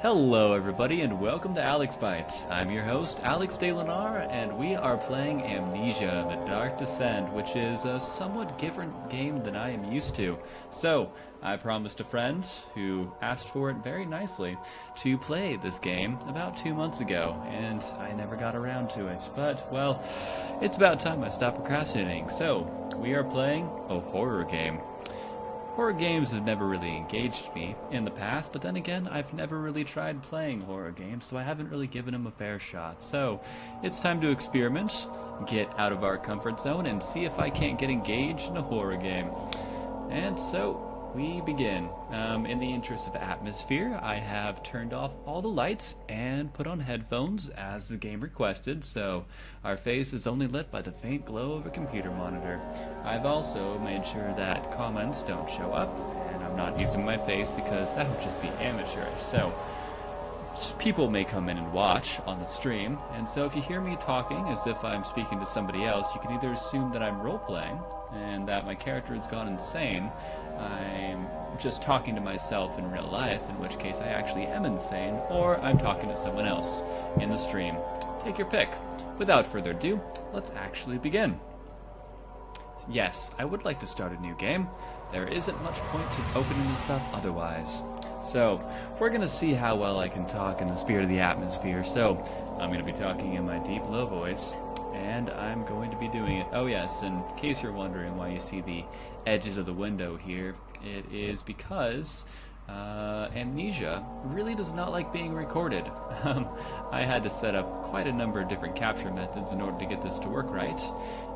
Hello everybody and welcome to Alex Bites. I'm your host, Alex DeLenar, and we are playing Amnesia, The Dark Descent, which is a somewhat different game than I am used to. So, I promised a friend, who asked for it very nicely, to play this game about 2 months ago, and I never got around to it. But, well, it's about time I stopped procrastinating. So, we are playing a horror game. Horror games have never really engaged me in the past, but then again, I've never really tried playing horror games, so I haven't really given them a fair shot. So, it's time to experiment, get out of our comfort zone, and see if I can't get engaged in a horror game. And so, we begin. In the interest of atmosphere, I have turned off all the lights and put on headphones as the game requested, so our face is only lit by the faint glow of a computer monitor. I've also made sure that comments don't show up, and I'm not using my face because that would just be amateurish. So, people may come in and watch on the stream, and so if you hear me talking as if I'm speaking to somebody else, you can either assume that I'm role-playing and that my character has gone insane. I'm just talking to myself in real life, in which case I actually am insane, or I'm talking to someone else in the stream. Take your pick. Without further ado, let's actually begin. Yes, I would like to start a new game. There isn't much point to opening this up otherwise. So, we're going to see how well I can talk in the spirit of the atmosphere. So, I'm going to be talking in my deep, low voice, and I'm going to be doing it. Oh yes, in case you're wondering why you see the edges of the window here, it is because Amnesia really does not like being recorded. I had to set up quite a number of different capture methods in order to get this to work right,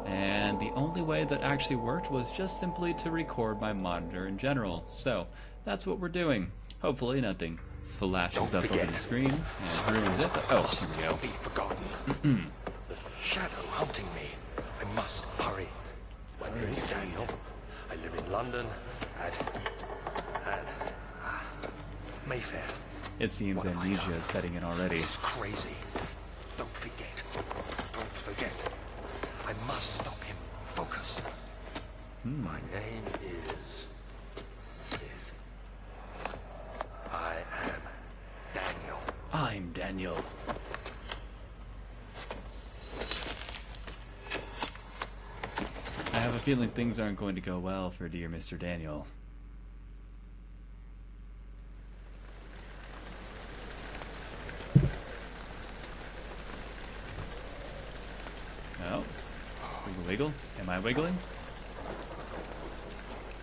and the only way that actually worked was just simply to record my monitor in general. So, that's what we're doing. Hopefully nothing flashes up over the screen and ruins it. Oh, here we go. Be forgotten. The shadow hunting me. I must hurry. My name is Daniel. I live in London at Mayfair. It seems What have I Amnesia done? is setting in already. This is crazy. Don't forget. Don't forget. I must stop him. Focus. My name is. I am Daniel. I'm Daniel. I have a feeling things aren't going to go well for dear Mr. Daniel. Oh. Wiggle, wiggle. Am I wiggling?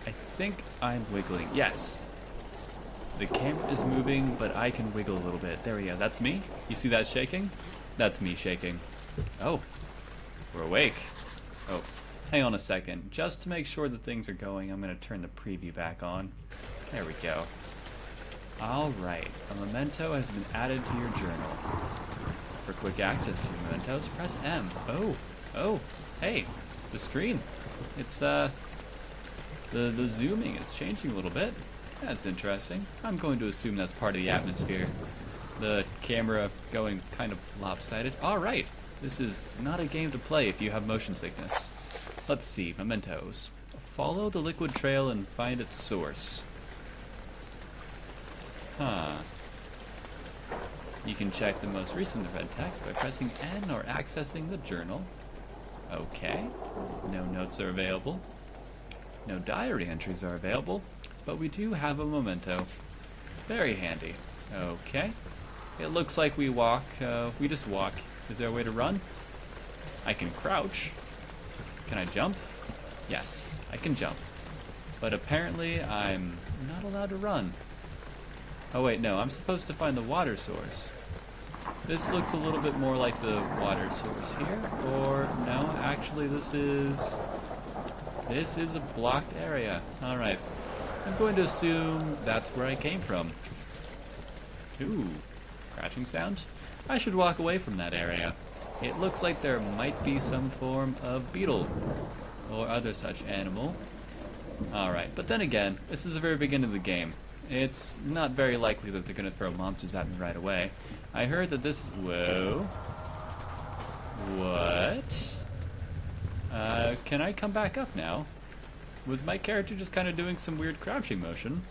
I think I'm wiggling. Yes. The camera is moving, but I can wiggle a little bit. There we go. That's me. You see that shaking? That's me shaking. Oh. We're awake. Oh. Hang on a second. Just to make sure that things are going, I'm going to turn the preview back on. There we go. Alright. A memento has been added to your journal. For quick access to your mementos, press M. Oh. Oh. Hey. The screen. It's, the zooming is changing a little bit. That's interesting. I'm going to assume that's part of the atmosphere. The camera going kind of lopsided. Alright. This is not a game to play if you have motion sickness. Let's see. Mementos. Follow the liquid trail and find its source. Huh. You can check the most recent event text by pressing N or accessing the journal. Okay. No notes are available. No diary entries are available, but we do have a memento. Very handy. Okay. It looks like we walk, we just walk. Is there a way to run? I can crouch. Can I jump? Yes, I can jump. But apparently I'm not allowed to run. Oh wait, no, I'm supposed to find the water source. This looks a little bit more like the water source here, or no, actually this is a blocked area. Alright. I'm going to assume that's where I came from. Ooh, scratching sound? I should walk away from that area. It looks like there might be some form of beetle or other such animal. Alright, but then again, this is the very beginning of the game. It's not very likely that they're going to throw monsters at me right away. I heard that this is... Whoa. What? Can I come back up now? Was my character just kind of doing some weird crouching motion?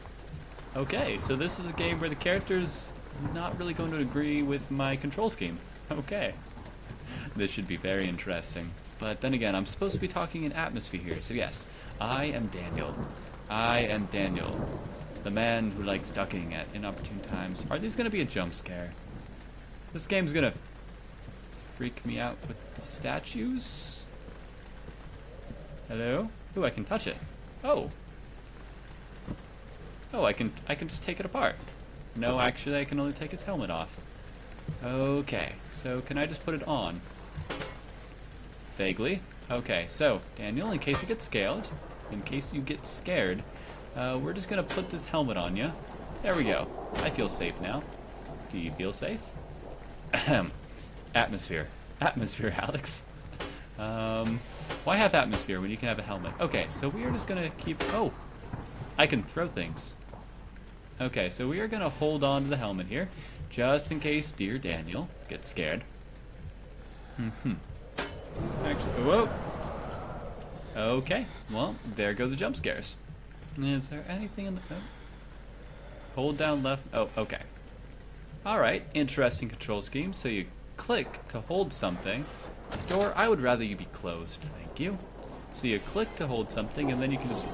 Okay, so this is a game where the character's not really going to agree with my control scheme. Okay. This should be very interesting. But then again, I'm supposed to be talking in atmosphere here, so yes, I am Daniel. I am Daniel, the man who likes ducking at inopportune times. Are these going to be a jump scare? This game's going to freak me out with the statues? Hello? Ooh, I can touch it. Oh. Oh, I can just take it apart. No, actually, I can only take its helmet off. Okay, so can I just put it on? Vaguely. Okay, so, Daniel, in case you get scared, we're just gonna put this helmet on you. There we go. I feel safe now. Do you feel safe? Ahem. Atmosphere. Atmosphere, Alex. Why have atmosphere when you can have a helmet? Okay, so we are just gonna keep... Oh! I can throw things. Okay, so we are gonna hold on to the helmet here, just in case dear Daniel gets scared. Actually, whoa! Okay, well, there go the jump scares. Is there anything in the... Oh. Hold down left... Oh, okay. Alright, interesting control scheme. So you click to hold something. Door, I would rather you be closed, thank you. So you click to hold something, and then you can just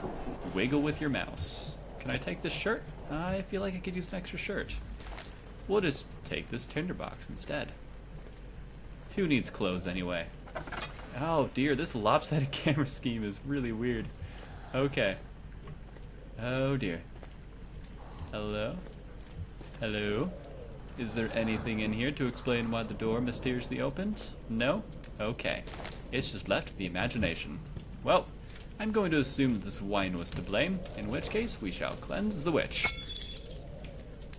wiggle with your mouse. Can I take this shirt? I feel like I could use an extra shirt. We'll just take this tinderbox instead. Who needs clothes anyway? Oh dear, this lopsided camera scheme is really weird. Okay. Oh dear. Hello? Hello? Is there anything in here to explain why the door mysteriously opened? No? Okay. It's just left to the imagination. Well, I'm going to assume that this wine was to blame, in which case we shall cleanse the witch.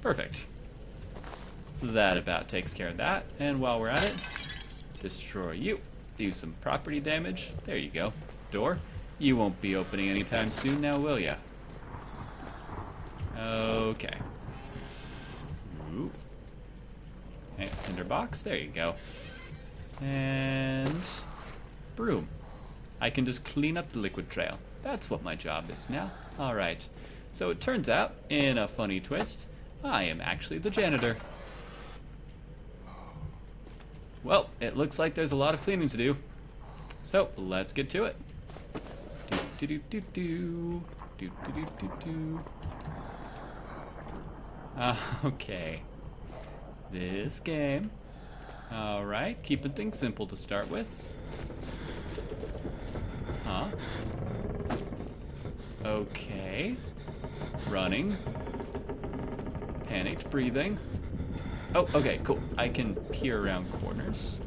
Perfect. That about takes care of that, and while we're at it, destroy you. Do some property damage. There you go. Door, you won't be opening anytime soon now, will ya? Okay. Ooh. Hey, tinderbox, there you go. And... broom. I can just clean up the liquid trail. That's what my job is now. Alright. So it turns out, in a funny twist, I am actually the janitor. Well, it looks like there's a lot of cleaning to do. So, let's get to it. Okay. This game. Alright, keeping things simple to start with. Huh? Okay. Running. Panicked breathing. Oh, okay, cool. I can peer around corners.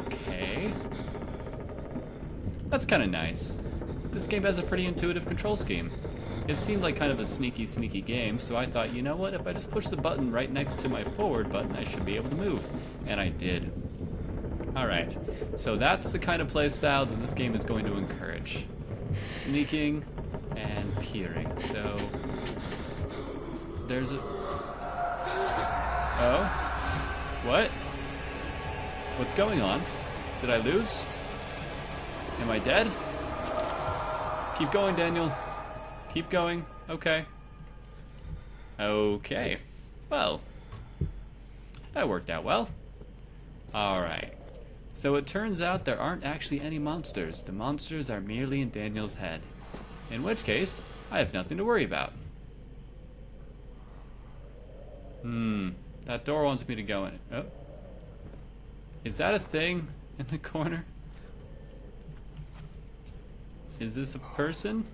Okay. That's kind of nice. This game has a pretty intuitive control scheme. It seemed like kind of a sneaky game, so I thought, you know what, if I just push the button right next to my forward button, I should be able to move. And I did. Alright, so that's the kind of playstyle that this game is going to encourage. Sneaking and peering. So, there's a... Oh? What? What's going on? Did I lose? Am I dead? Keep going, Daniel. Keep going. Okay. Okay. Well, that worked out well. Alright. So it turns out there aren't actually any monsters. The monsters are merely in Daniel's head. In which case, I have nothing to worry about. That door wants me to go in. Oh. Is that a thing in the corner? Is this a person?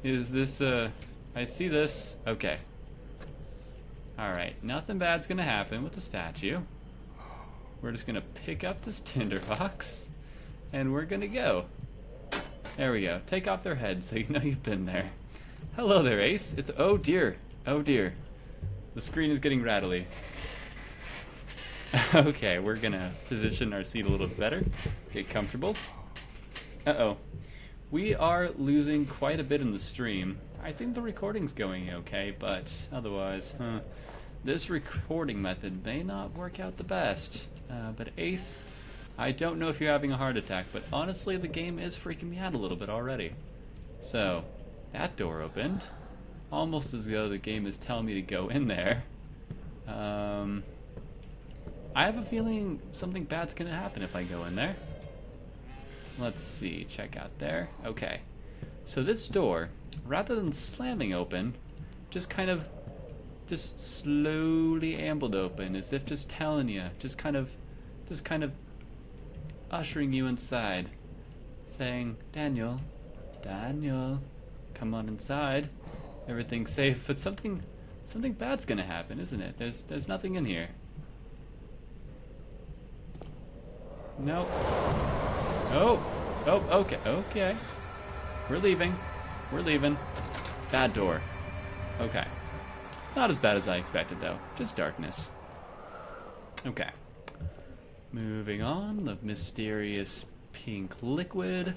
Is this a... I see this. Okay. Alright, nothing bad's gonna happen with the statue. We're just gonna pick up this tinderbox, and we're gonna go. There we go. Take off their head so you know you've been there. Hello there, Ace. It's... oh dear. Oh dear. The screen is getting rattly. Okay, we're gonna position our seat a little bit better. Get comfortable. Uh-oh. We are losing quite a bit in the stream. I think the recording's going okay, but otherwise, this recording method may not work out the best. But Ace, I don't know if you're having a heart attack, but honestly, the game is freaking me out a little bit already. So, That door opened. Almost as though the game is telling me to go in there. I have a feeling something bad's gonna happen if I go in there. Let's see, check out there. Okay. So this door, rather than slamming open, just slowly ambled open, as if just telling you, just kind of ushering you inside, saying, Daniel, come on inside. Everything's safe, but something bad's gonna happen, isn't it? There's nothing in here. Nope. Oh, okay. We're leaving. Bad door. Okay. Not as bad as I expected, though. Just darkness. Okay. Moving on. The mysterious pink liquid. Is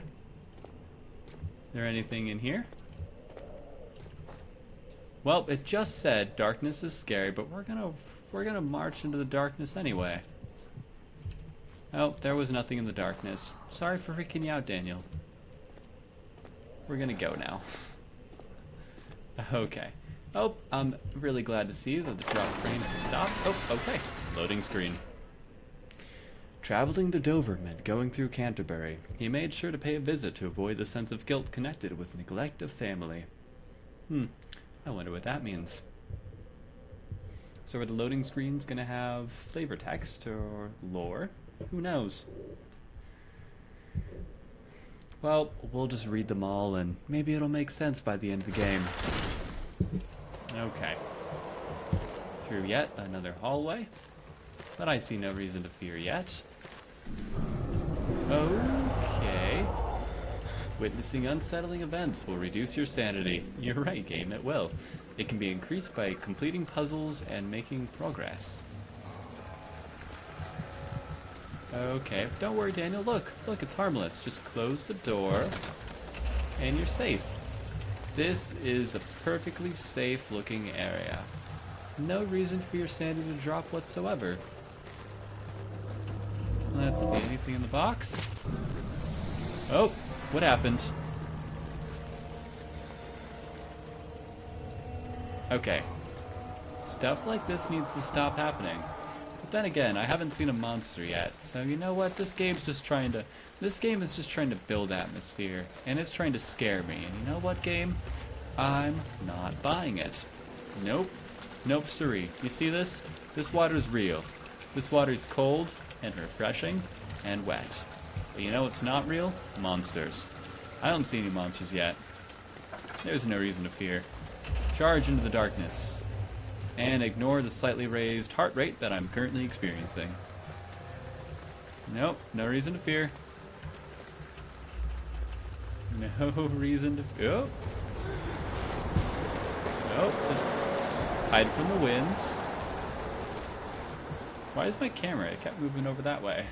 there anything in here? Well, it just said darkness is scary, but we're gonna march into the darkness anyway. Oh, there was nothing in the darkness. Sorry for freaking you out, Daniel. We're gonna go now. Okay. Oh, I'm really glad to see that the drop frames have stopped. Oh, okay. Loading screen. Traveling to Dover meant going through Canterbury. He made sure to pay a visit to avoid the sense of guilt connected with neglect of family. I wonder what that means. So are the loading screens gonna have flavor text or lore? Who knows? Well, we'll just read them all and maybe it'll make sense by the end of the game. Okay. Through yet another hallway, but I see no reason to fear yet. Okay. Witnessing unsettling events will reduce your sanity. You're right, game, it will. It can be increased by completing puzzles and making progress. Okay, don't worry, Daniel. Look, it's harmless. Just close the door, and you're safe. This is a perfectly safe-looking area. No reason for your sanity to drop whatsoever. Let's see, anything in the box? Oh, what happened? Okay. Stuff like this needs to stop happening. But then again, I haven't seen a monster yet, so you know what? This game is just trying to build atmosphere, and it's trying to scare me. And you know what, game? I'm not buying it. Nope. Nope, siree. You see this? This water's real. This water's cold and refreshing and wet. But you know what's not real? Monsters. I don't see any monsters yet. There's no reason to fear. Charge into the darkness. And ignore the slightly raised heart rate that I'm currently experiencing. Nope, no reason to fear. No reason to fear. Oh. Nope, just hide from the winds. Why is my camera? It kept moving over that way.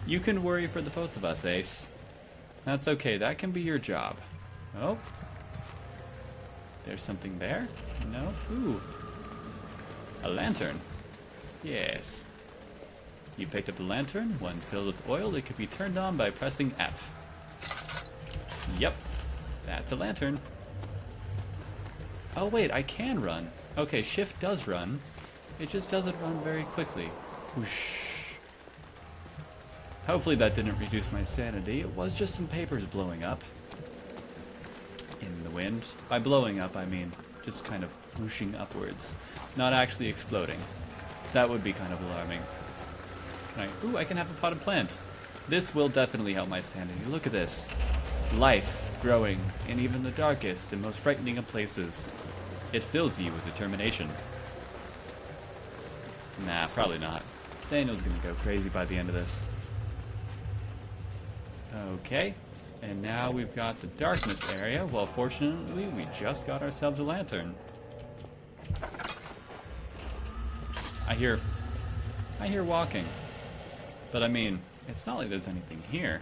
You can worry for the both of us, Ace. That's okay, that can be your job. Oh. There's something there? No? Ooh. A lantern. Yes. You picked up the lantern. When filled with oil, it could be turned on by pressing F. Yep. That's a lantern. Oh wait, I can run. Okay, shift does run. It just doesn't run very quickly. Whoosh. Hopefully that didn't reduce my sanity. It was just some papers blowing up. In the wind. By blowing up, I mean just kind of whooshing upwards. Not actually exploding. That would be kind of alarming. Ooh, I can have a potted plant. This will definitely help my sanity. Look at this. Life growing in even the darkest and most frightening of places. It fills you with determination. Nah, probably not. Daniel's gonna go crazy by the end of this. Okay. And now we've got the darkness area. Well, fortunately, we just got ourselves a lantern. I hear walking. But I mean, it's not like there's anything here.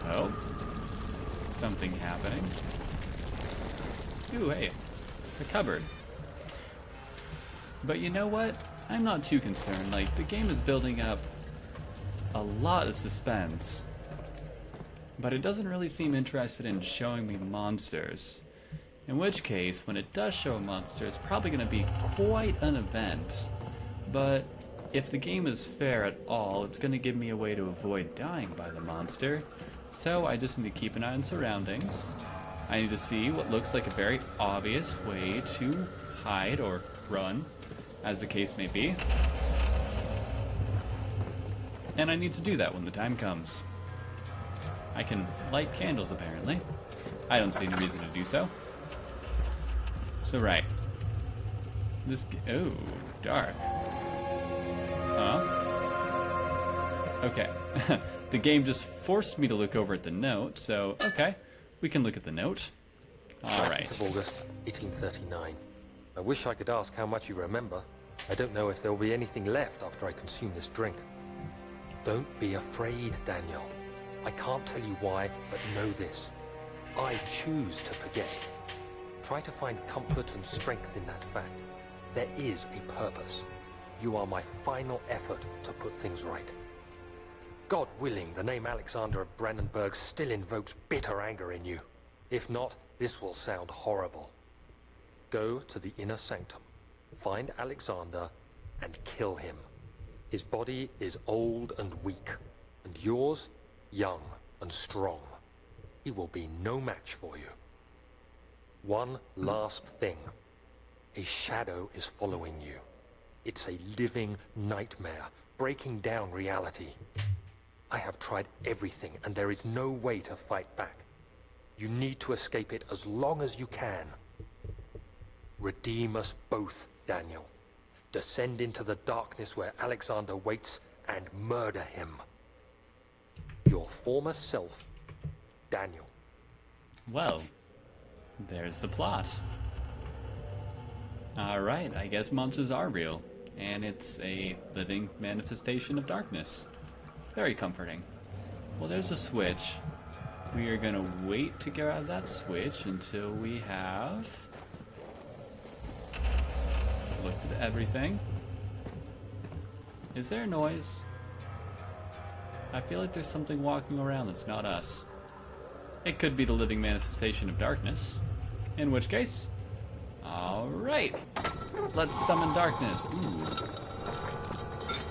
Oh. Something happening. Ooh, hey. A cupboard. But you know what? I'm not too concerned. Like, the game is building up a lot of suspense. But it doesn't really seem interested in showing me monsters. In which case, when it does show a monster, it's probably going to be quite an event. But if the game is fair at all, it's going to give me a way to avoid dying by the monster. So I just need to keep an eye on surroundings. I need to see what looks like a very obvious way to hide or run, as the case may be. And I need to do that when the time comes. I can light candles, apparently. I don't see any reason to do so. So, right. This... Oh, dark. Huh? Okay. The game just forced me to look over at the note, so, okay. We can look at the note. Alright. 2nd of August, 1839. I wish I could ask how much you remember. I don't know if there will be anything left after I consume this drink. Don't be afraid, Daniel. I can't tell you why, but know this. I choose to forget. Try to find comfort and strength in that fact. There is a purpose. You are my final effort to put things right. God willing, the name Alexander of Brandenburg still invokes bitter anger in you. If not, this will sound horrible. Go to the inner sanctum, find Alexander, and kill him. His body is old and weak, and yours, young and strong. He will be no match for you. One last thing. A shadow is following you. It's a living nightmare, breaking down reality. I have tried everything, and there is no way to fight back. You need to escape it as long as you can. Redeem us both, Daniel. Descend into the darkness where Alexander waits and murder him. Your former self, Daniel. Well, there's the plot. Alright, I guess monsters are real. And it's a living manifestation of darkness. Very comforting. Well, there's a switch. We are gonna wait to get out of that switch until we have looked at everything. Is there a noise? I feel like there's something walking around that's not us. It could be the living manifestation of darkness. In which case, alright. Let's summon darkness. Ooh.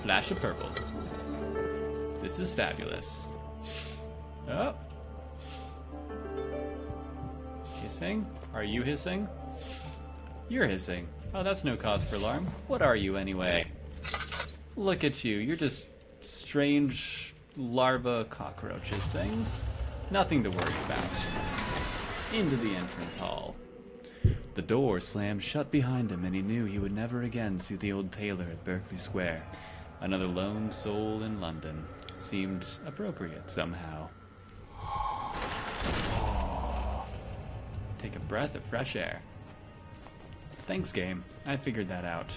Flash of purple. This is fabulous. Oh. Hissing? Are you hissing? You're hissing. Oh, that's no cause for alarm. What are you anyway? Look at you. You're just strange larva cockroaches things. Nothing to worry about. Into the entrance hall. The door slammed shut behind him, and he knew he would never again see the old tailor at Berkeley Square. Another lone soul in London. Seemed appropriate somehow. Take a breath of fresh air. Thanks, game. I figured that out.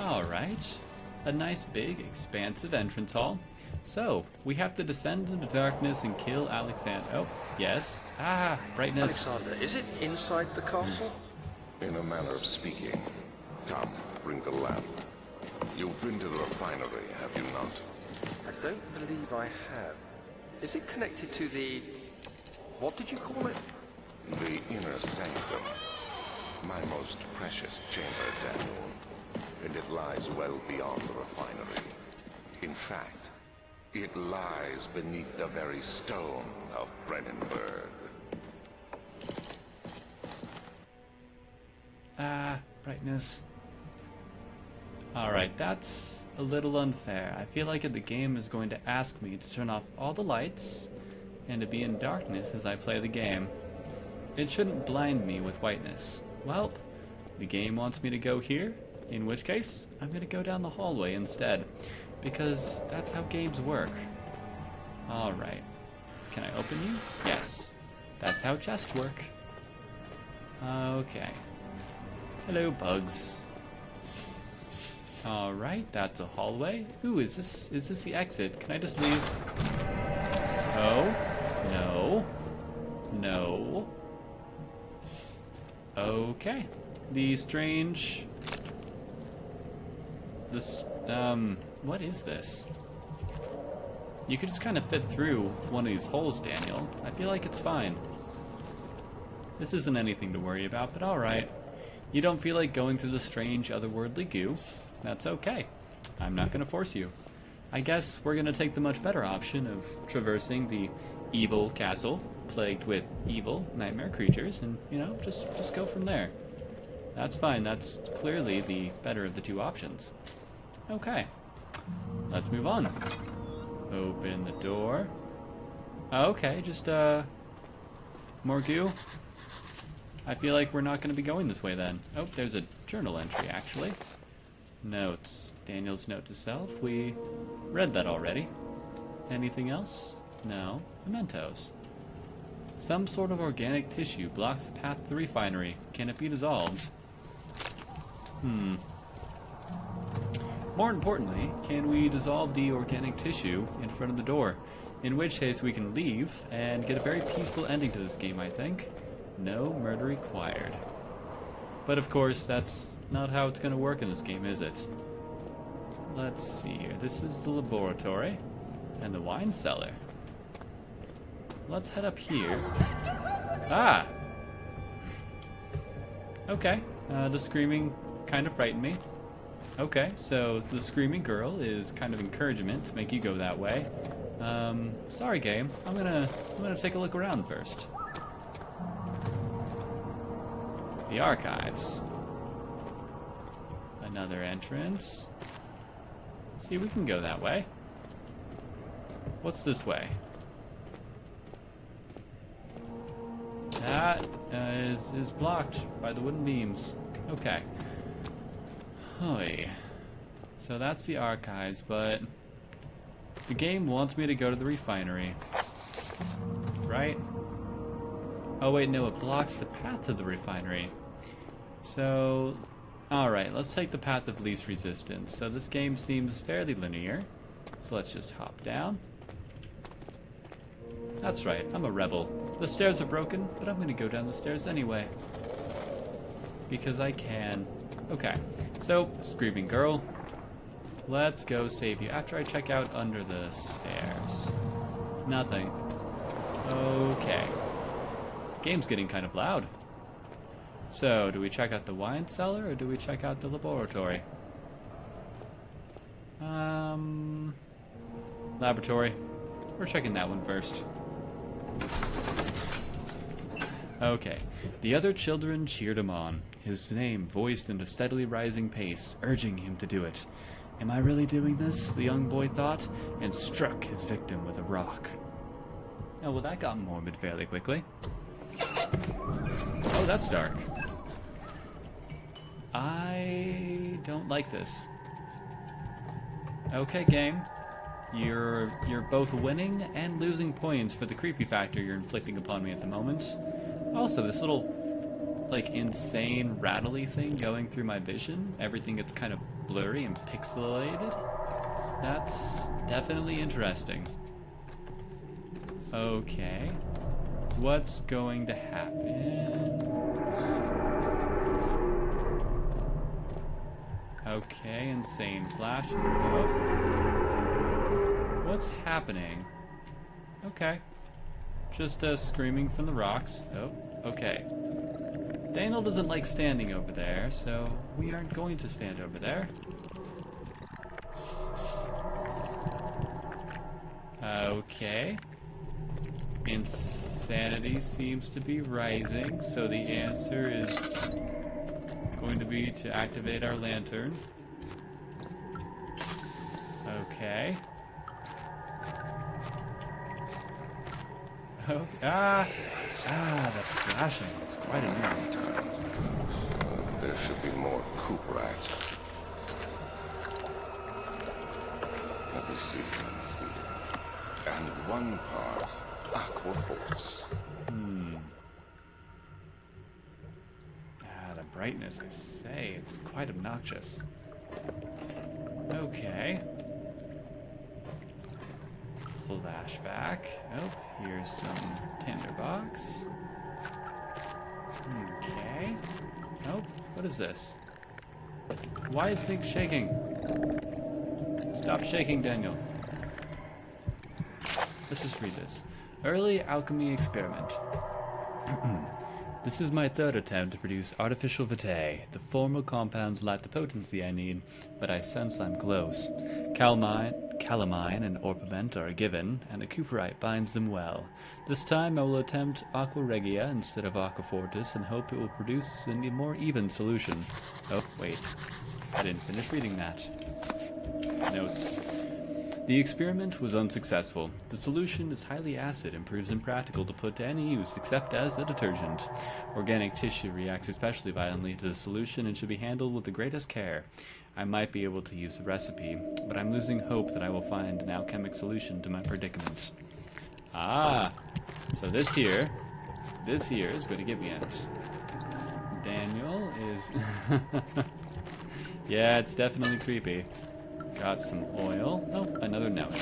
Alright. A nice, big, expansive entrance hall. So, we have to descend into darkness and kill Alexander. Oh, yes. Ah, brightness. Alexander, is it inside the castle? In a manner of speaking. Come, bring the lamp. You've been to the refinery, have you not? I don't believe I have. Is it connected to the... what did you call it? The inner sanctum. My most precious chamber, Daniel. And it lies well beyond the refinery. In fact, it lies beneath the very stone of Brennenburg. Ah, brightness. Alright, that's a little unfair. I feel like the game is going to ask me to turn off all the lights and to be in darkness as I play the game. It shouldn't blind me with whiteness. Well, the game wants me to go here, in which case, I'm going to go down the hallway instead, because that's how games work. Alright. Can I open you? Yes. That's how chests work. Okay. Hello, bugs. Alright, that's a hallway. Ooh, is this the exit? Can I just leave? Oh? No. No. Okay. The strange... This, what is this? You could just kind of fit through one of these holes, Daniel. I feel like it's fine. This isn't anything to worry about, but alright. You don't feel like going through the strange, otherworldly goo? That's okay. I'm not going to force you. I guess we're going to take the much better option of traversing the evil castle, plagued with evil nightmare creatures, and, you know, just go from there. That's fine. That's clearly the better of the two options. Okay. Let's move on. Open the door. Okay, just, more goo. I feel like we're not going to be going this way then. Oh, there's a journal entry, actually. Notes. Daniel's note to self. We read that already. Anything else? No. Mementos. Some sort of organic tissue blocks the path to the refinery. Can it be dissolved? More importantly, can we dissolve the organic tissue in front of the door? In which case we can leave and get a very peaceful ending to this game, I think. No murder required. But of course, that's not how it's going to work in this game, is it? Let's see here. This is the laboratory and the wine cellar. Let's head up here. Ah! Okay, the screaming kind of frightened me. Okay, so the screaming girl is kind of encouragement to make you go that way. Sorry game, I'm gonna take a look around first. The archives. Another entrance. See, we can go that way. What's this way? That is blocked by the wooden beams. Okay. Hoi. So that's the archives, but the game wants me to go to the refinery. Right? Oh wait, no, it blocks the path to the refinery. So, alright, let's take the path of least resistance. So this game seems fairly linear. So let's just hop down. That's right, I'm a rebel. The stairs are broken, but I'm gonna go down the stairs anyway. Because I can. Okay, so, screaming girl. Let's go save you after I check out under the stairs. Nothing. Okay. Game's getting kind of loud. So, do we check out the wine cellar or do we check out the laboratory? Laboratory. We're checking that one first. Okay. The other children cheered him on, his name voiced in a steadily rising pace, urging him to do it. Am I really doing this? The young boy thought, and struck his victim with a rock. Oh, well, that got morbid fairly quickly. Oh, that's dark. I don't like this. Okay, game. You're both winning and losing points for the creepy factor you're inflicting upon me at the moment. Also, this little, like, insane rattly thing going through my vision. Everything gets kind of blurry and pixelated. That's definitely interesting. Okay. What's going to happen? Okay, insane flash. What's happening? Okay. Just screaming from the rocks. Oh, okay. Daniel doesn't like standing over there, so we aren't going to stand over there. Okay. Insanity seems to be rising, so the answer is going to be to activate our lantern. Okay. Oh, the flashing is quite annoying. There should be more coop racks. Let me see. And one part aqua force. The brightness, I say, it's quite obnoxious. Okay. Flashback. Oh, here's some tinderbox. Okay. Oh, what is this? Why is things shaking? Stop shaking, Daniel. let's just read this. Early alchemy experiment. This is my third attempt to produce artificial vitae. The formal compounds lack the potency I need, but I sense I'm close. Calamine and orpiment are given, and the cuprite binds them well. This time I will attempt aqua regia instead of aqua fortis and hope it will produce a more even solution. Oh, wait. I didn't finish reading that. Notes. The experiment was unsuccessful. The solution is highly acid and proves impractical to put to any use except as a detergent. Organic tissue reacts especially violently to the solution and should be handled with the greatest care. I might be able to use the recipe, but I'm losing hope that I will find an alchemic solution to my predicament. Ah, so this here is going to get me in it. Daniel is... Yeah, it's definitely creepy. Got some oil. Oh, another note.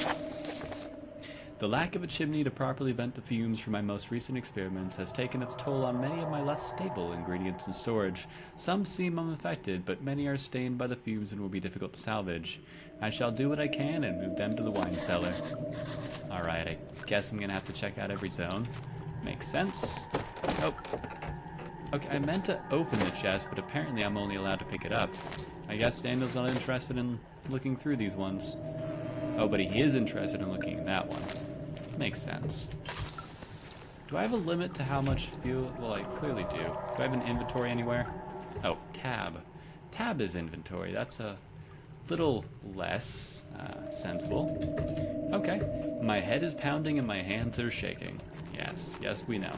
The lack of a chimney to properly vent the fumes from my most recent experiments has taken its toll on many of my less stable ingredients in storage. Some seem unaffected, but many are stained by the fumes and will be difficult to salvage. I shall do what I can and move them to the wine cellar. Alright, I guess I'm gonna have to check out every zone. Makes sense. Oh. Okay, I meant to open the chest, but apparently I'm only allowed to pick it up. I guess Daniel's not interested in looking through these ones. Oh, but he is interested in looking at that one. Makes sense. Do I have a limit to how much fuel? Well, I clearly do. Do I have an inventory anywhere? Oh, tab. Tab is inventory. That's a little less sensible. Okay. My head is pounding and my hands are shaking. Yes, yes, we know.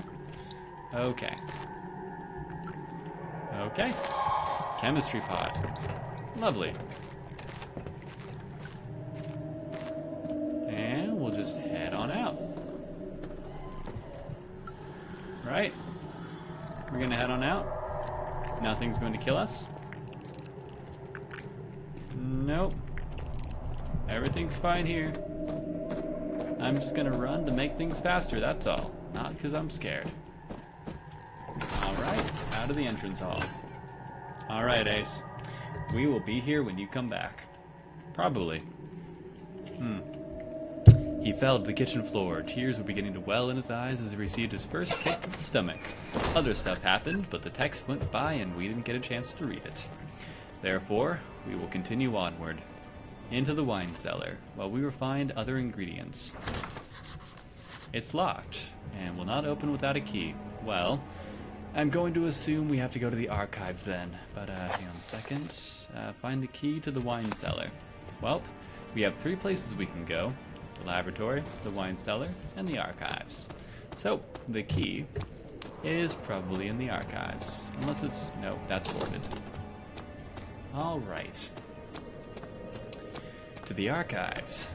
Okay. Okay. Chemistry pot. Lovely. And we'll just head on out. Right? We're gonna head on out. Nothing's going to kill us. Nope. Everything's fine here. I'm just gonna run to make things faster, that's all. Not because I'm scared. Alright, out of the entrance hall. Alright, Ace. We will be here when you come back. Probably. He fell to the kitchen floor. Tears were beginning to well in his eyes as he received his first kick to the stomach. Other stuff happened, but the text went by and we didn't get a chance to read it. Therefore, we will continue onward. Into the wine cellar, while we will find other ingredients. It's locked, and will not open without a key. Well, I'm going to assume we have to go to the archives then. But, hang on a second. Find the key to the wine cellar. Well, we have 3 places we can go. The laboratory, the wine cellar, and the archives. So, the key is probably in the archives. Unless it's... no, that's boarded. Alright. To the archives.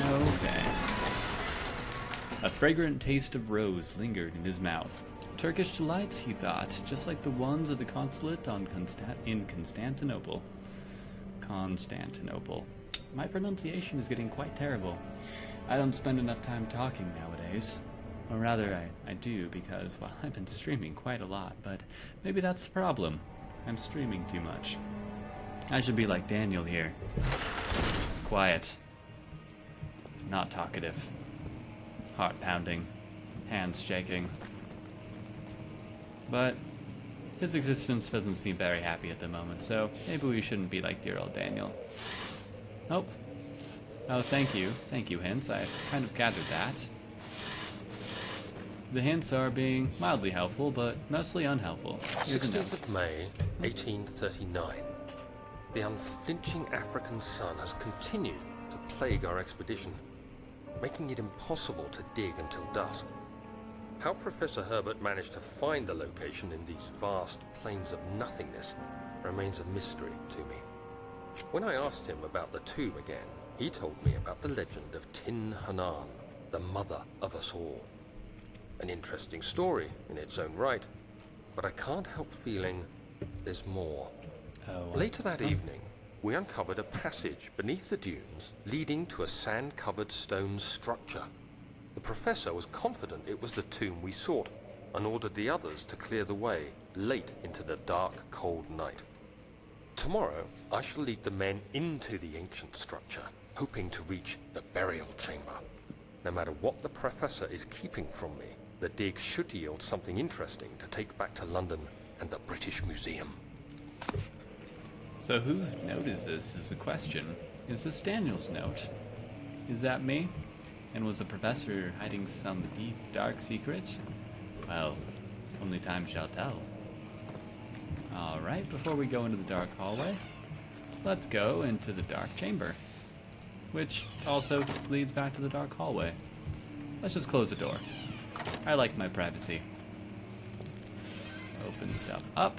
Okay. A fragrant taste of rose lingered in his mouth. Turkish delights, he thought, just like the ones at the consulate in Constantinople. Constantinople. My pronunciation is getting quite terrible. I don't spend enough time talking nowadays. Or rather, I do, because, well, I've been streaming quite a lot, but maybe that's the problem. I'm streaming too much. I should be like Daniel here. Quiet. Not talkative. Heart pounding. Hands shaking. But his existence doesn't seem very happy at the moment, so maybe we shouldn't be like dear old Daniel. Oh. Oh, thank you. Thank you, hints. I kind of gathered that. The hints are being mildly helpful, but mostly unhelpful. Here's a note. 16th of May, 1839. The unflinching African sun has continued to plague our expedition, making it impossible to dig until dusk. How Professor Herbert managed to find the location in these vast plains of nothingness remains a mystery to me. When I asked him about the tomb again, he told me about the legend of Tin Hanan, the mother of us all. An interesting story in its own right, but I can't help feeling there's more. Later that evening, we uncovered a passage beneath the dunes leading to a sand-covered stone structure. The professor was confident it was the tomb we sought and ordered the others to clear the way late into the dark, cold night. Tomorrow, I shall lead the men into the ancient structure, hoping to reach the burial chamber. No matter what the Professor is keeping from me, the dig should yield something interesting to take back to London and the British Museum. So whose note is this, is the question. Is this Daniel's note? Is that me? And was the Professor hiding some deep, dark secret? Well, only time shall tell. Alright, before we go into the dark hallway, let's go into the dark chamber, which also leads back to the dark hallway. Let's just close the door. I like my privacy. Open stuff up.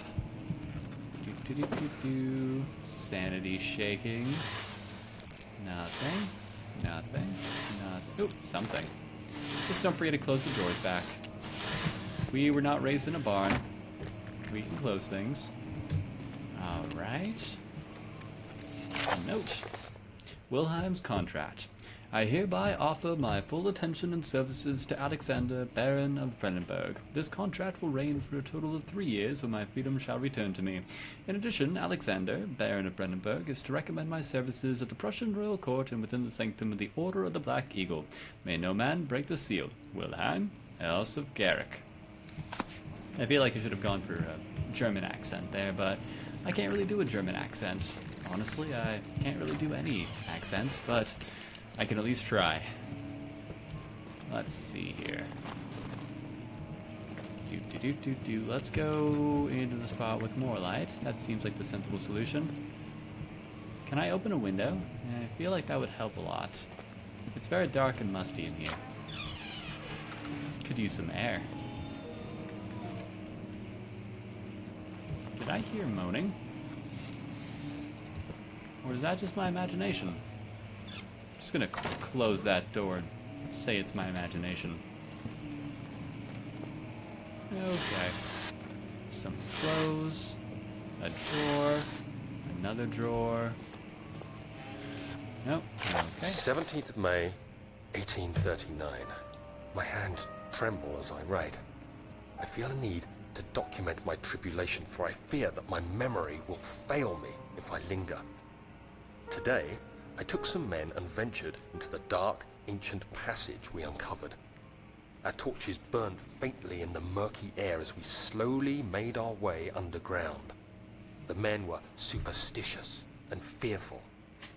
Sanity shaking. Nothing. Nothing. Nothing. Oop, something. Just don't forget to close the doors back. We were not raised in a barn. We can close things. Alright. A note. Wilhelm's contract. I hereby offer my full attention and services to Alexander, Baron of Brandenburg. This contract will reign for a total of 3 years, when my freedom shall return to me. In addition, Alexander, Baron of Brandenburg, is to recommend my services at the Prussian royal court and within the sanctum of the Order of the Black Eagle. May no man break the seal. Wilhelm, Else of Garrick. I feel like I should have gone for a German accent there, but I can't really do a German accent. Honestly, I can't really do any accents, but I can at least try. Let's see here. Let's go into the spot with more light. That seems like the sensible solution. Can I open a window? I feel like that would help a lot. It's very dark and musty in here. Could use some air. Did I hear moaning? Or is that just my imagination? I'm just gonna close that door and say it's my imagination. Okay. Some clothes. A drawer. Another drawer. Nope. Okay. 17th of May, 1839. My hands tremble as I write. I feel a need to document my tribulation, for I fear that my memory will fail me if I linger. Today, I took some men and ventured into the dark, ancient passage we uncovered. Our torches burned faintly in the murky air as we slowly made our way underground. The men were superstitious and fearful.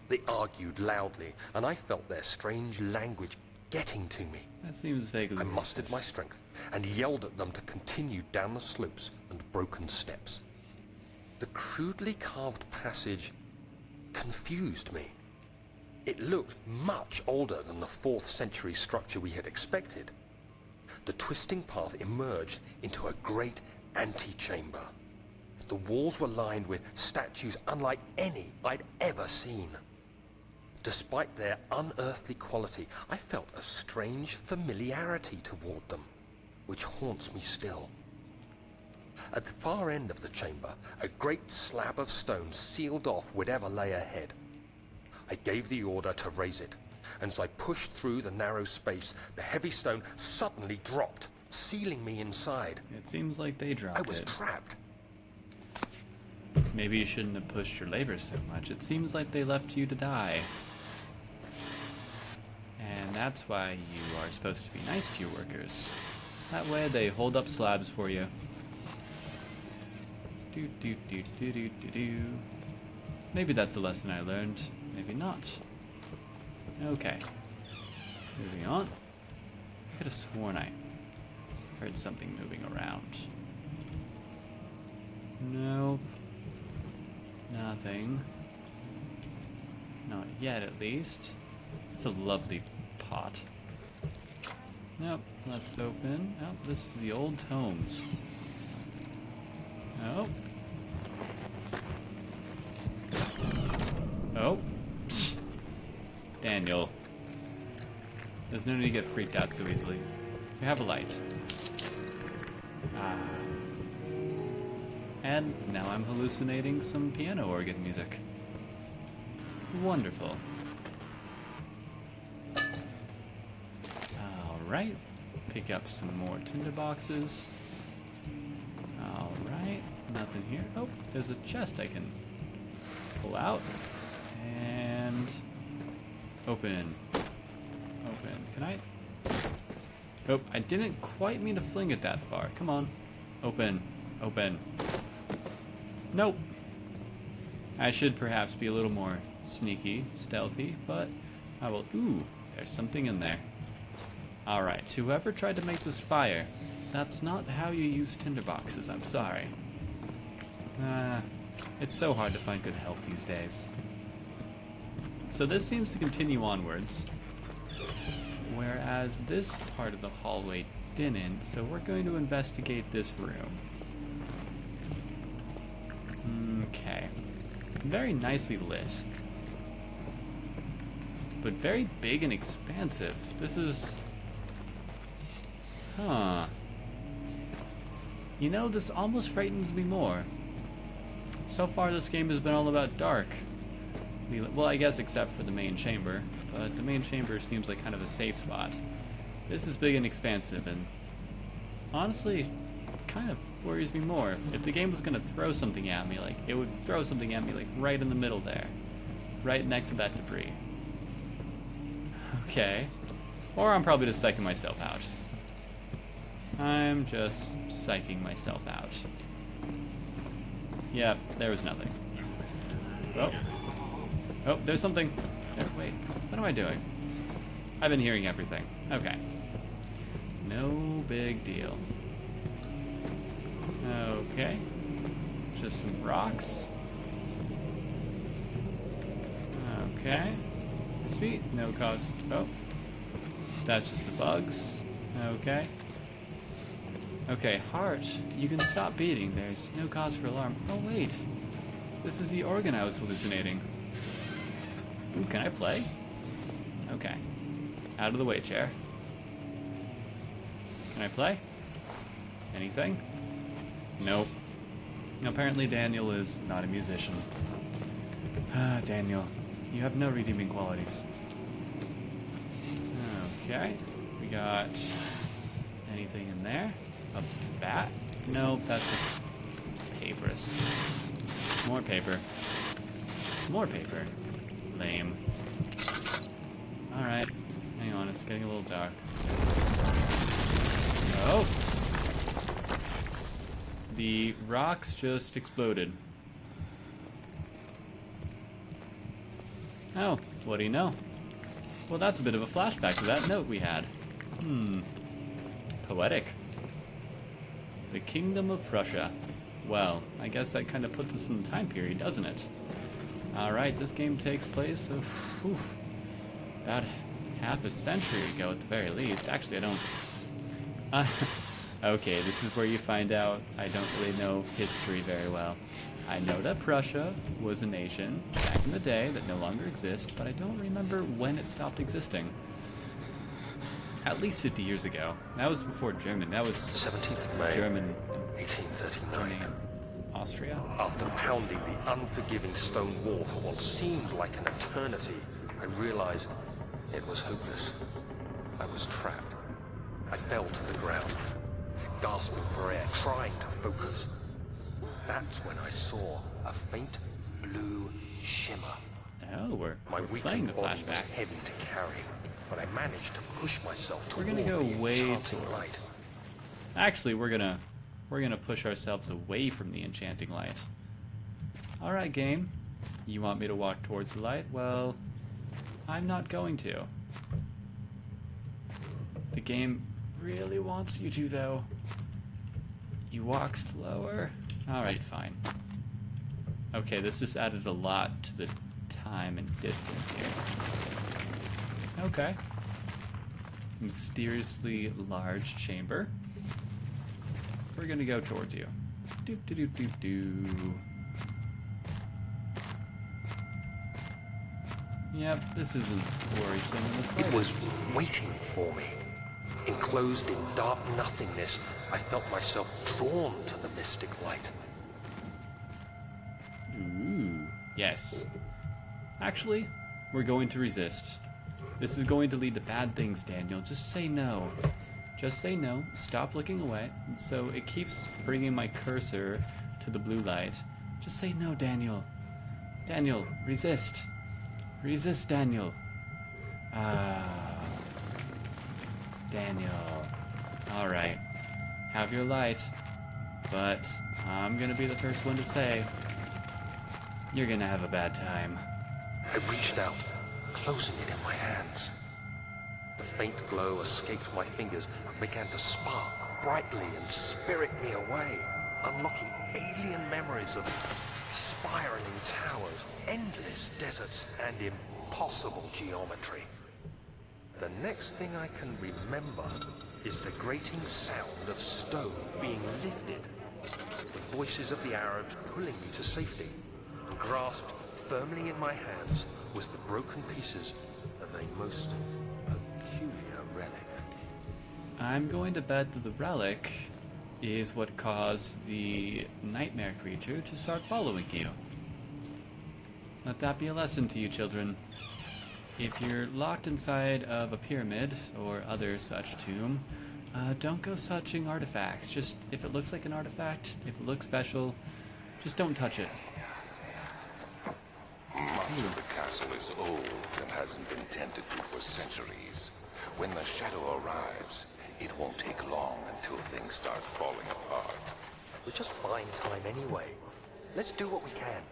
They argued loudly, and I felt their strange language getting to me. That seems vaguely I mustered my strength and yelled at them to continue down the slopes and broken steps. The crudely carved passage confused me. It looked much older than the 4th century structure we had expected. The twisting path emerged into a great antechamber. The walls were lined with statues unlike any I'd ever seen. Despite their unearthly quality, I felt a strange familiarity toward them, which haunts me still. At the far end of the chamber, a great slab of stone sealed off whatever lay ahead. I gave the order to raise it, and as I pushed through the narrow space, the heavy stone suddenly dropped, sealing me inside. It seems like they dropped it. I was trapped. Maybe you shouldn't have pushed your labor so much. It seems like they left you to die. And that's why you are supposed to be nice to your workers. That way they hold up slabs for you. Maybe that's a lesson I learned. Maybe not. Okay. Moving on. I could have sworn I heard something moving around. Nope. Nothing. Not yet, at least. It's a lovely pot. Nope. Let's open. Oh, this is the old tomes. Oh. Oh. Psst. Daniel. There's no need to get freaked out so easily. We have a light. Ah. And now I'm hallucinating some piano organ music. Wonderful. Alright. Pick up some more tinder boxes. Alright. Nothing here. Oh, there's a chest I can Pull out. And open. Open. Can I? Oh, I didn't quite mean to fling it that far. Come on. Open. Open. Nope. I should perhaps be a little more sneaky, stealthy, but I will... Ooh, there's something in there. Alright, to whoever tried to make this fire, that's not how you use tinderboxes, I'm sorry. It's so hard to find good help these days. So this seems to continue onwards, whereas this part of the hallway didn't, so we're going to investigate this room. Okay. Very nicely lit. But very big and expansive. This is... Huh. You know, this almost frightens me more. So far this game has been all about dark. Well, I guess except for the main chamber. But the main chamber seems like kind of a safe spot. This is big and expansive, and honestly, kind of worries me more. If the game was going to throw something at me, like, it would throw something at me, like, right in the middle there. Right next to that debris. Okay. Or I'm probably just psyching myself out. I'm just psyching myself out. Yep, there was nothing. Oh. Oh, there's something. There, wait, what am I doing? I've been hearing everything. Okay. No big deal. Okay. Just some rocks. Okay. See? No cause. Oh. That's just the bugs. Okay. Okay, heart. You can stop beating. There's no cause for alarm. Oh, wait. This is the organ I was hallucinating. Ooh, can I play? Okay. Out of the way, chair. Can I play? Anything? Nope. Apparently Daniel is not a musician. Ah, Daniel. You have no redeeming qualities. Okay. We got... anything in there? A bat? Nope, that's just papyrus. More paper. More paper. Lame. Alright. Hang on, it's getting a little dark. Oh! The rocks just exploded. Oh, what do you know? Well, that's a bit of a flashback to that note we had. Poetic. The Kingdom of Prussia. Well, I guess that kind of puts us in the time period, doesn't it? Alright, this game takes place about half a century ago at the very least. Actually, I don't... okay, this is where you find out I don't really know history very well. I know that Prussia was a nation back in the day that no longer exists, but I don't remember when it stopped existing. At least 50 years ago. That was before German. That was 17th of May, German, 1839. Austria. After pounding the unforgiving stone wall for what seemed like an eternity, I realized it was hopeless. I was trapped. I fell to the ground, gasping for air, trying to focus. That's when I saw a faint blue shimmer. Oh, we're My playing weakened the body was flashback. heavy to carry, but I managed to push myself We're toward gonna go the way enchanting towards. light. Actually, we're gonna push ourselves away from the enchanting light. All right, game. You want me to walk towards the light? Well, I'm not going to. The game really wants you to, though. You walk slower. All right, fine. Okay, this just added a lot to the time and distance here. Okay. Mysteriously large chamber. We're gonna go towards you. Doop doop doop doop doo. Yep, this isn't worrisome in the It was slightest. waiting for me. Enclosed in dark nothingness, I felt myself drawn to the mystic light. Ooh, yes. Actually, we're going to resist. This is going to lead to bad things, Daniel. Just say no. Just say no. Stop looking away. So it keeps bringing my cursor to the blue light. Just say no, Daniel. Daniel, resist. Resist, Daniel. Daniel. Alright. Have your light. But I'm gonna be the first one to say, you're gonna have a bad time. I reached out, closing it in my hands. The faint glow escaped my fingers and began to spark brightly and spirit me away, unlocking alien memories of spiraling towers, endless deserts, and impossible geometry. The next thing I can remember is the grating sound of stone being lifted, the voices of the Arabs pulling me to safety, and grasped firmly in my hands was the broken pieces of a most peculiar relic. I'm going to bet that the relic is what caused the nightmare creature to start following you. Let that be a lesson to you, children. If you're locked inside of a pyramid or other such tomb, don't go searching artifacts. Just, if it looks like an artifact, if it looks special, just don't touch it. Much of the castle is old and hasn't been tended to for centuries. When the shadow arrives, it won't take long until things start falling apart. We're just buying time anyway. Let's do what we can.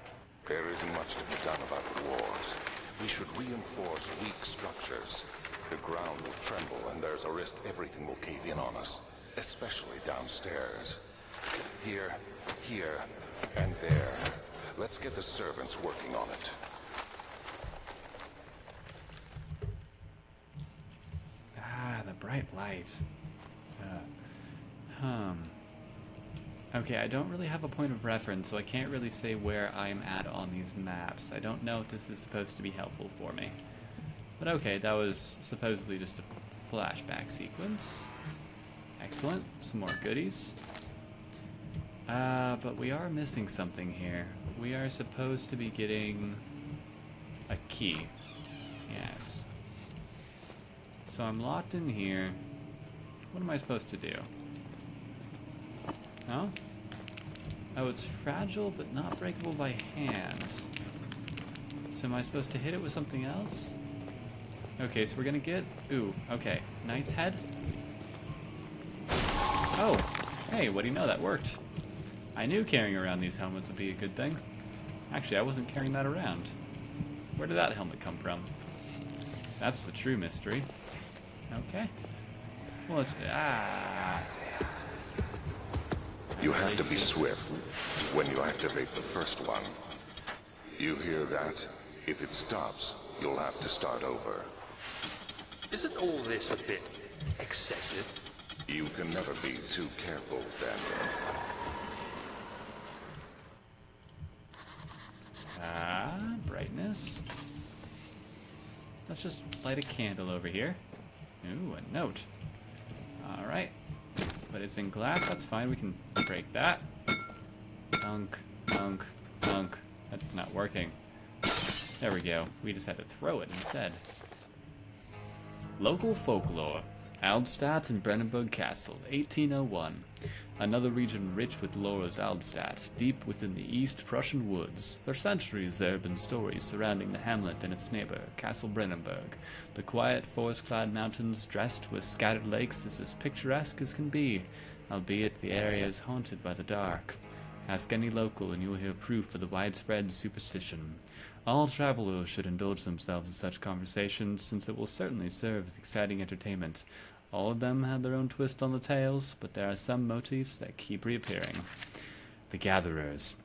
There isn't much to be done about the walls. We should reinforce weak structures. The ground will tremble and there's a risk everything will cave in on us, especially downstairs. Here, and there. Let's get the servants working on it. The bright light. Okay, I don't really have a point of reference, so I can't really say where I'm at on these maps. I don't know if this is supposed to be helpful for me. But okay, that was supposedly just a flashback sequence. Excellent. Some more goodies. But we are missing something here. We are supposed to be getting a key. Yes. So I'm locked in here. What am I supposed to do? Oh? Oh, it's fragile but not breakable by hand. So am I supposed to hit it with something else? Okay, so we're gonna get... Ooh, okay. Knight's head? Oh! Hey, what do you know? That worked. I knew carrying around these helmets would be a good thing. Actually, I wasn't carrying that around. Where did that helmet come from? That's the true mystery. Okay. Well, let's... You have to be swift when you activate the first one. You hear that? If it stops, you'll have to start over. Isn't all this a bit excessive? You can never be too careful, Daniel. Brightness. Let's just light a candle over here. Ooh, a note. Alright. But it's in glass, that's fine, we can break that. Dunk, dunk, dunk. That's not working. There we go. We just had to throw it instead. Local folklore. Aldstadt and Brennenburg Castle, 1801. Another region rich with lore is Aldstadt, deep within the East Prussian woods. For centuries there have been stories surrounding the hamlet and its neighbor, Castle Brennenburg. The quiet, forest-clad mountains dressed with scattered lakes is as picturesque as can be, albeit the area is haunted by the dark. Ask any local and you will hear proof of the widespread superstition. All travelers should indulge themselves in such conversations, since it will certainly serve as exciting entertainment. All of them have their own twist on the tales, but there are some motifs that keep reappearing. The Gatherers.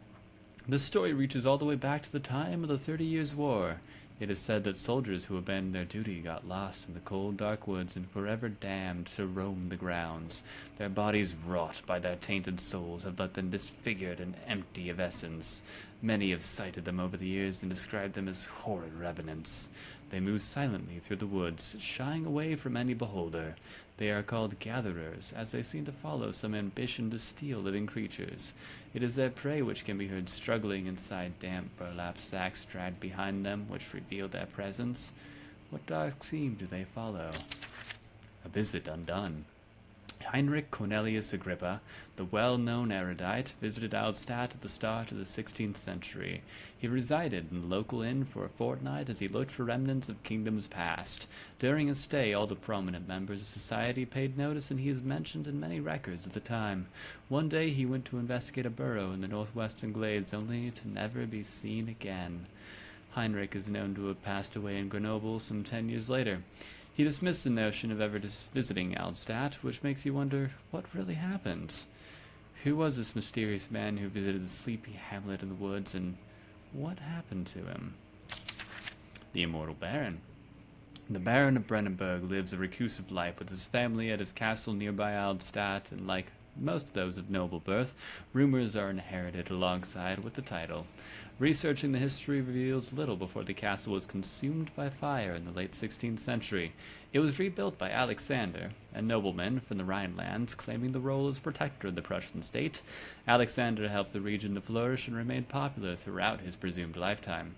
This story reaches all the way back to the time of the 30 Years' War. It is said that soldiers who abandoned their duty got lost in the cold, dark woods and forever damned to roam the grounds. Their bodies, wrought by their tainted souls, have left them disfigured and empty of essence. Many have sighted them over the years and described them as horrid revenants. They move silently through the woods, shying away from any beholder. They are called gatherers, as they seem to follow some ambition to steal living creatures. It is their prey which can be heard struggling inside damp burlap sacks dragged behind them, which reveal their presence. What dark scheme do they follow? A visit undone. Heinrich Cornelius Agrippa, the well-known erudite, visited Alstadt at the start of the 16th century. He resided in the local inn for a fortnight as he looked for remnants of kingdoms past. During his stay, all the prominent members of society paid notice, and he is mentioned in many records of the time. One day he went to investigate a burrow in the northwestern glades, only to never be seen again. Heinrich is known to have passed away in Grenoble some 10 years later. He dismissed the notion of ever visiting Alstadt, which makes you wonder what really happened. Who was this mysterious man who visited the sleepy hamlet in the woods, and what happened to him? The Immortal Baron. The Baron of Brennenburg lives a reclusive life with his family at his castle nearby Alstadt, and like most of those of noble birth, rumors are inherited alongside with the title. Researching the history reveals little before the castle was consumed by fire in the late 16th century. It was rebuilt by Alexander, a nobleman from the Rhinelands, claiming the role as protector of the Prussian state. Alexander helped the region to flourish and remained popular throughout his presumed lifetime.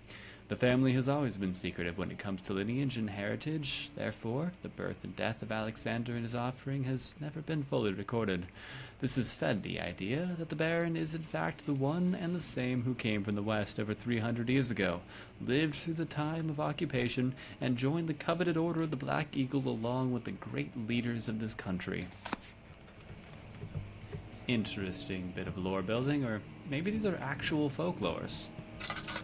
The family has always been secretive when it comes to lineage and heritage. Therefore, the birth and death of Alexander and his offspring has never been fully recorded. This has fed the idea that the Baron is in fact the one and the same who came from the west over 300 years ago, lived through the time of occupation, and joined the coveted Order of the Black Eagle along with the great leaders of this country. Interesting bit of lore building, or maybe these are actual folklores.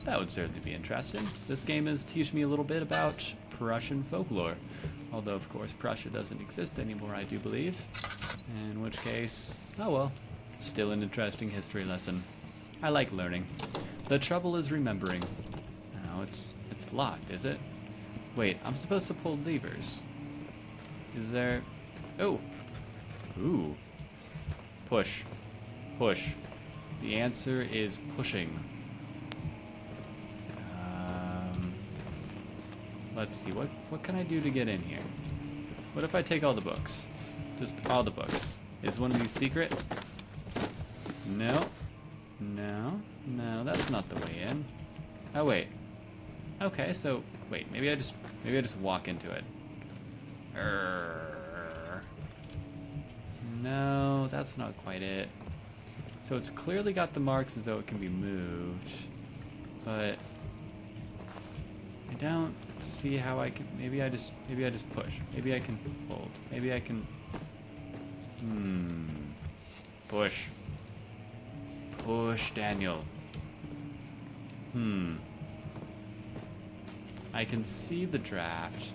That would certainly be interesting. This game is teaching me a little bit about Prussian folklore. Although, of course, Prussia doesn't exist anymore, I do believe. In which case, oh well, still an interesting history lesson. I like learning. The trouble is remembering. Oh, it's locked, is it? Wait, I'm supposed to pull levers. Is there... Oh! Ooh. Push. Push. The answer is pushing. Let's see, what can I do to get in here? What if I take all the books? Just all the books. Is one of these secret? No. No. No, that's not the way in. Oh, wait. Okay, so, wait, maybe I just walk into it. No, that's not quite it. So it's clearly got the marks as though it can be moved. But I don't see how I can. Maybe I just push. Maybe I can hold. Maybe I can. Push. Push, Daniel. I can see the draft.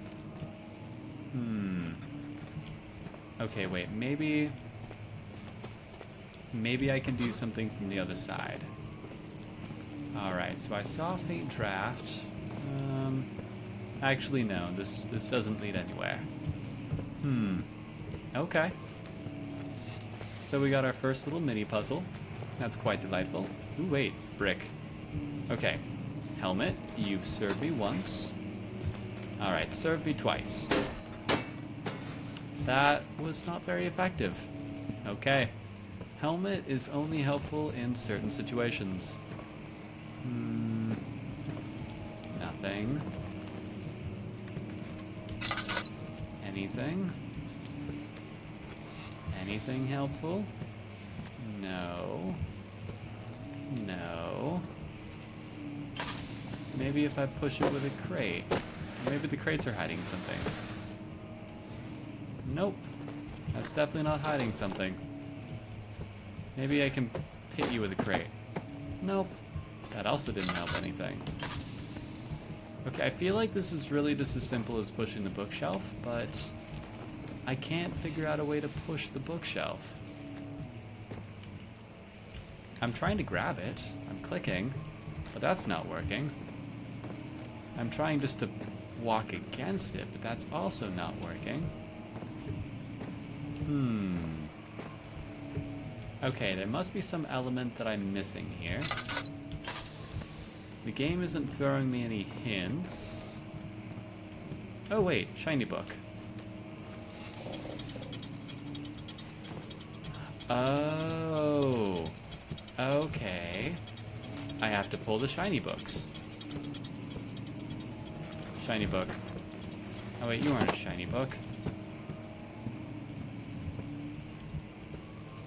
Okay, wait. Maybe I can do something from the other side. All right. So I saw faint draft. Actually, no. This doesn't lead anywhere. Okay. So we got our first little mini puzzle. That's quite delightful. Ooh, wait. Brick. Okay. Helmet, you've served me once. Alright, served me twice. That was not very effective. Okay. Helmet is only helpful in certain situations. Nothing. Anything? Anything helpful? No. No. Maybe if I push it with a crate. Maybe the crates are hiding something. Nope. That's definitely not hiding something. Maybe I can hit you with a crate. Nope. That also didn't help anything. Okay, I feel like this is really just as simple as pushing the bookshelf, but I can't figure out a way to push the bookshelf. I'm trying to grab it. I'm clicking, but that's not working. I'm trying just to walk against it, but that's also not working. Okay, there must be some element that I'm missing here. The game isn't throwing me any hints. Oh wait, shiny book. Oh. Okay. I have to pull the shiny books. Shiny book. Oh wait, you aren't a shiny book.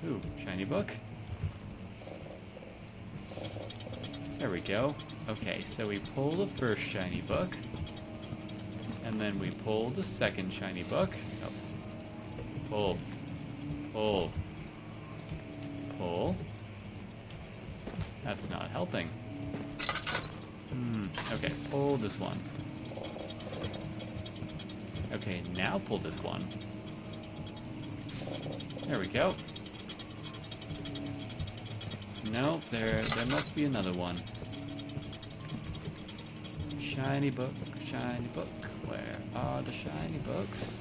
Ooh, shiny book. There we go. Okay, so we pull the first shiny book. And then we pull the second shiny book. Oh. Pull. Pull. Pull. That's not helping. Okay, pull this one. Okay, now pull this one. There we go. No, there must be another one. Shiny book, shiny book. Where are the shiny books?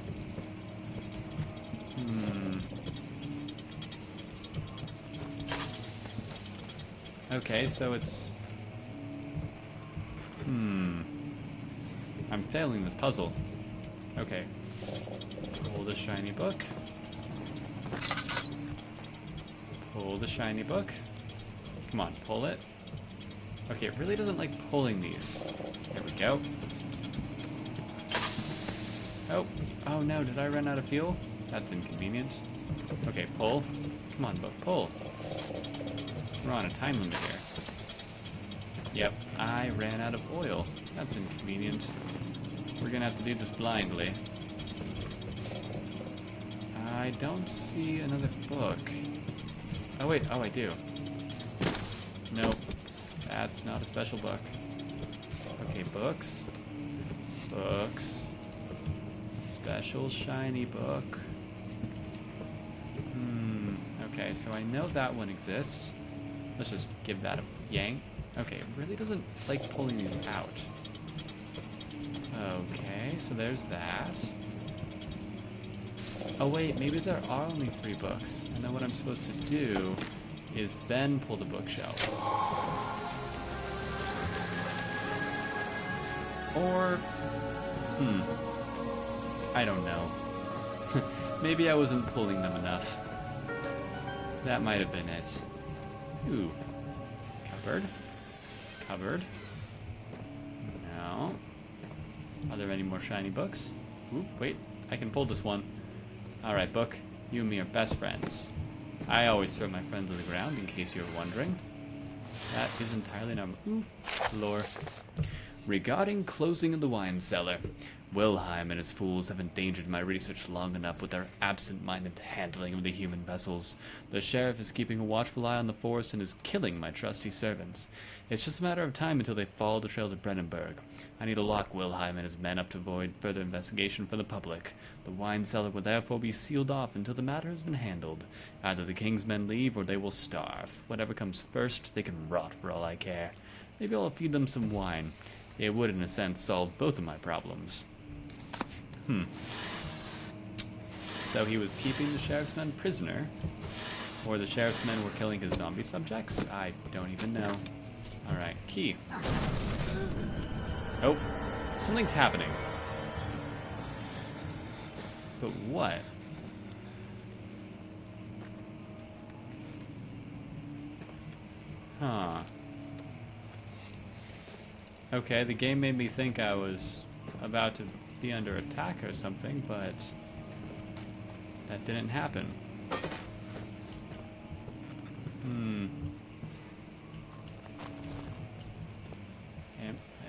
Okay, so it's... I'm failing this puzzle. Okay. Pull the shiny book. Pull the shiny book. Come on, pull it. Okay, it really doesn't like pulling these. There we go. Oh no, did I run out of fuel? That's inconvenient. Okay, pull. Come on, book, pull. We're on a time limit here. Yep, I ran out of oil. That's inconvenient. We're gonna have to do this blindly. I don't see another book. Oh wait, oh I do. Nope, that's not a special book. Okay, books. Books. Special shiny book. Okay, so I know that one exists. Let's just give that a yank. Okay, it really doesn't like pulling these out. Okay, so there's that. Oh wait, maybe there are only 3 books. And then what I'm supposed to do is then pull the bookshelf. Or... I don't know. Maybe I wasn't pulling them enough. That might have been it. Ooh. Cupboard. Cupboard. No. Are there any more shiny books? Ooh, wait. I can pull this one. Alright, book. You and me are best friends. I always throw my friends on the ground, in case you're wondering. That is entirely normal. Ooh, lore. Regarding closing of the wine cellar, Wilhelm and his fools have endangered my research long enough with their absent-minded handling of the human vessels. The sheriff is keeping a watchful eye on the forest and is killing my trusty servants. It's just a matter of time until they follow the trail to Brennenburg. I need to lock Wilhelm and his men up to avoid further investigation from the public. The wine cellar will therefore be sealed off until the matter has been handled. Either the king's men leave or they will starve. Whatever comes first, they can rot for all I care. Maybe I'll feed them some wine. It would, in a sense, solve both of my problems. So he was keeping the sheriff's men prisoner, or the sheriff's men were killing his zombie subjects? I don't even know. Alright, key. Oh, something's happening. But what? Huh. Okay, the game made me think I was about to be under attack or something, but that didn't happen.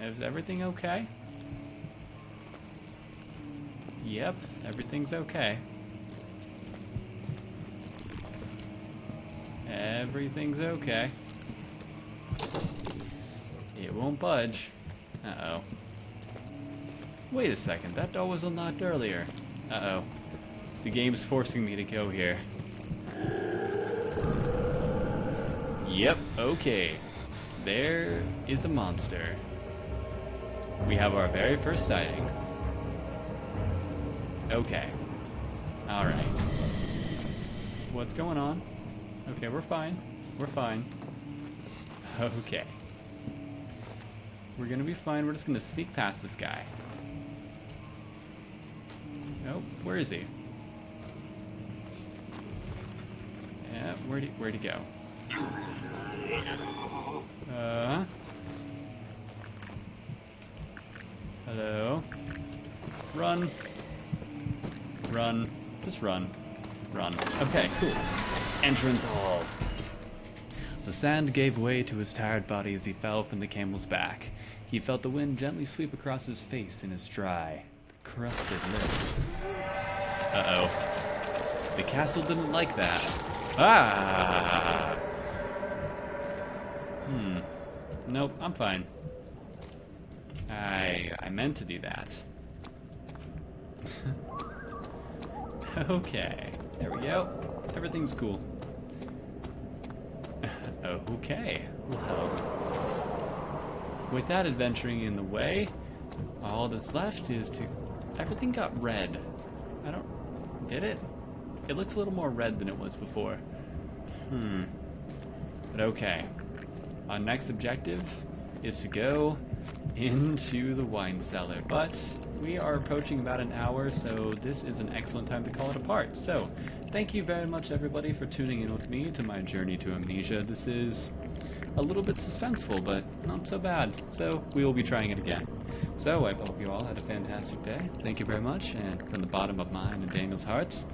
Is everything okay? Yep, everything's okay. Everything's okay. It won't budge. Uh-oh. Wait a second, that door was unlocked earlier. Uh-oh. The game's forcing me to go here. Yep, okay. There is a monster. We have our very first sighting. Okay. Alright. What's going on? Okay, we're fine. We're fine. Okay. We're gonna be fine. We're just gonna sneak past this guy. Oh, where is he? Yeah, where'd he go? Hello? Run. Run. Just run. Run. Okay, cool. entrance hall. The sand gave way to his tired body as he fell from the camel's back. He felt the wind gently sweep across his face and his dry, crusted lips. Uh-oh. The castle didn't like that. Ah! Nope, I'm fine. I meant to do that. Okay, there we go. Everything's cool. Okay, well, with that adventuring in the way, all that's left is to... Everything got red. Did it? It looks a little more red than it was before. But okay. Our next objective is to go into the wine cellar, but we are approaching about an hour, so this is an excellent time to call it a part. So, thank you very much everybody for tuning in with me to my journey to Amnesia. This is a little bit suspenseful, but not so bad, so we will be trying it again. So, I hope you all had a fantastic day. Thank you very much, and from the bottom of mine and Daniel's hearts,